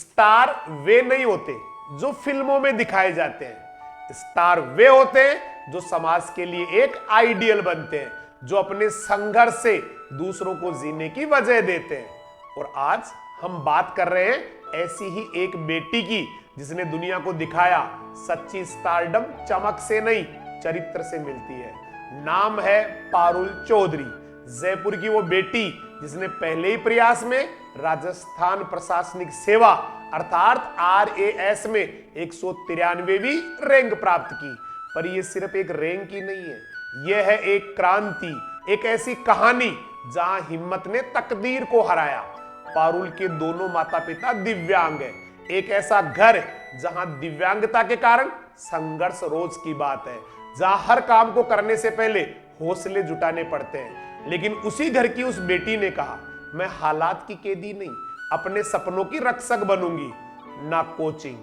Star वे नहीं होते जो फिल्मों में दिखाए जाते हैं। स्टार वे होते हैं जो समाज के लिए एक आइडियल बनते हैं, जो अपने संघर्ष से दूसरों को जीने की वजह देते हैं। और आज हम बात कर रहे हैं ऐसी ही एक बेटी की, जिसने दुनिया को दिखाया सच्ची स्टारडम चमक से नहीं, चरित्र से मिलती है। नाम है पारुल चौधरी। जयपुर की वो बेटी जिसने पहले ही प्रयास में राजस्थान प्रशासनिक सेवा अर्थात RAS में 193वीं रैंक प्राप्त की। पर यह सिर्फ एक रैंक ही नहीं है, यह है एक क्रांति, एक ऐसी कहानी जहां हिम्मत ने तकदीर को हराया। पारुल के दोनों माता पिता दिव्यांग है। एक ऐसा घर जहां दिव्यांगता के कारण संघर्ष रोज की बात है, जहां हर काम को करने से पहले हौसले जुटाने पड़ते हैं। लेकिन उसी घर की उस बेटी ने कहा, मैं हालात की कैदी नहीं, अपने सपनों की रक्षक बनूंगी। ना कोचिंग,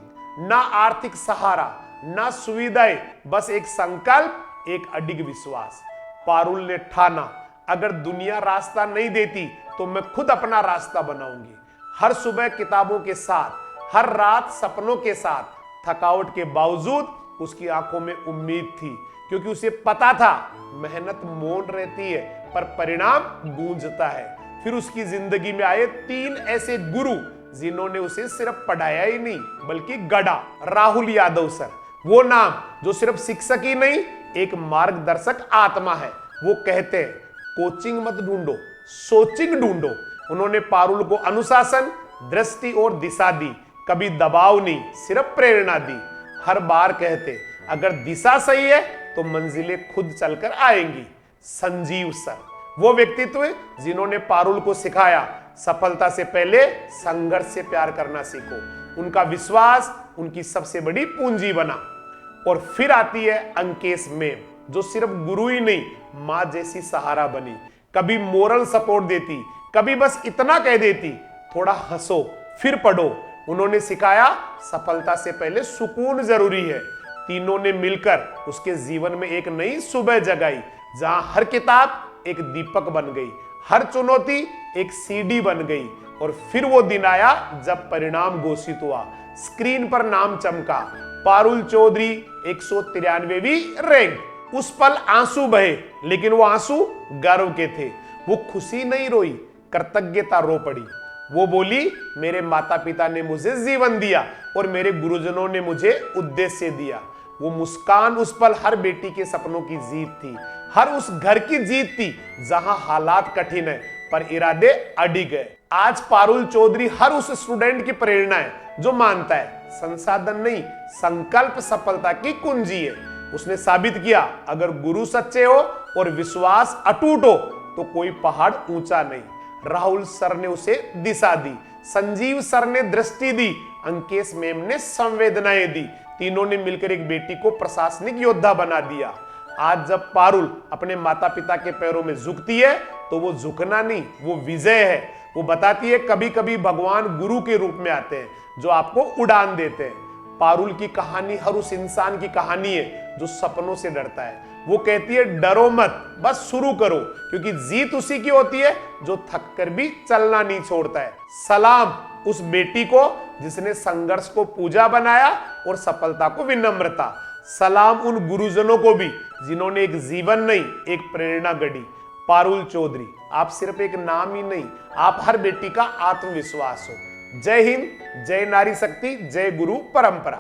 ना आर्थिक सहारा, ना सुविधाएं, बस एक संकल्प, एक अडिग विश्वास। पारुल ने ठाना, अगर दुनिया रास्ता नहीं देती तो मैं खुद अपना रास्ता बनाऊंगी। हर सुबह किताबों के साथ, हर रात सपनों के साथ। थकावट के बावजूद उसकी आंखों में उम्मीद थी, क्योंकि उसे पता था मेहनत मौन रहती है पर परिणाम गूंजता है। फिर उसकी जिंदगी में आए 3 ऐसे गुरु जिन्होंने उसे सिर्फ पढ़ाया ही नहीं बल्कि गढ़ा। राहुल यादव सर, वो नाम जो सिर्फ शिक्षक ही नहीं, एक मार्गदर्शक आत्मा है। वो कहते हैं, कोचिंग मत ढूंढो, सोचिंग ढूंढो। उन्होंने पारुल को अनुशासन, दृष्टि और दिशा दी, कभी दबाव नहीं, सिर्फ प्रेरणा दी। हर बार कहते, अगर दिशा सही है तो मंजिलें खुद चलकर आएंगी। संजीव सर, वो व्यक्तित्व जिन्होंने पारुल को सिखाया, सफलता से पहले संघर्ष से प्यार करना सीखो। उनका विश्वास उनकी सबसे बड़ी पूंजी बना। और फिर आती है अंकेश मैम, जो सिर्फ गुरु ही नहीं, मां जैसी सहारा बनी। कभी मोरल सपोर्ट देती, कभी बस इतना कह देती, थोड़ा हंसो फिर पढ़ो। उन्होंने सिखाया, सफलता से पहले सुकून जरूरी है। तीनों ने मिलकर उसके जीवन में एक नई सुबह जगाई, जहां हर किताब एक दीपक बन गई, हर चुनौती एक सीढ़ी बन गई। और फिर वो दिन आया जब परिणाम घोषित हुआ, स्क्रीन पर नाम चमका, पारुल चौधरी 193वीं रैंक। उस पल आंसू बहे, लेकिन वो आंसू गर्व के थे। वो खुशी नहीं रोई, कृतज्ञता रो पड़ी। वो बोली, मेरे माता पिता ने मुझे जीवन दिया और मेरे गुरुजनों ने मुझे उद्देश्य दिया। वो मुस्कान उस पल हर बेटी के सपनों की जीत थी, हर उस घर की जीत थी जहां हालात कठिन है पर इरादे अडिग है। आज पारुल चौधरी हर उस स्टूडेंट की प्रेरणा है जो मानता है संसाधन नहीं, संकल्प सफलता की कुंजी है। उसने साबित किया, अगर गुरु सच्चे हो और विश्वास अटूट हो तो कोई पहाड़ ऊंचा नहीं। राहुल सर ने उसे दिशा दी, संजीव सर ने दृष्टि दी, अंकेश मैम ने संवेदनाएं दी। तीनों ने मिलकर एक बेटी को प्रशासनिक योद्धा बना दिया। आज जब पारुल अपने माता पिता के पैरों में झुकती है तो वो झुकना नहीं, वो विजय है। वो बताती है, कभी कभी भगवान गुरु के रूप में आते हैं जो आपको उड़ान देते हैं। पारुल की कहानी हर उस इंसान की कहानी है जो सपनों से डरता है। वो कहती है, डरो मत, बस शुरू करो, क्योंकि जीत उसी की होती है जो थक कर भी चलना नहीं छोड़ता है। सलाम उस बेटी को जिसने संघर्ष को पूजा बनाया और सफलता को विनम्रता। सलाम उन गुरुजनों को भी जिन्होंने एक जीवन नहीं, एक प्रेरणा गढ़ी। पारुल चौधरी, आप सिर्फ एक नाम ही नहीं, आप हर बेटी का आत्मविश्वास हो। जय हिंद, जय नारी शक्ति, जय गुरु परंपरा।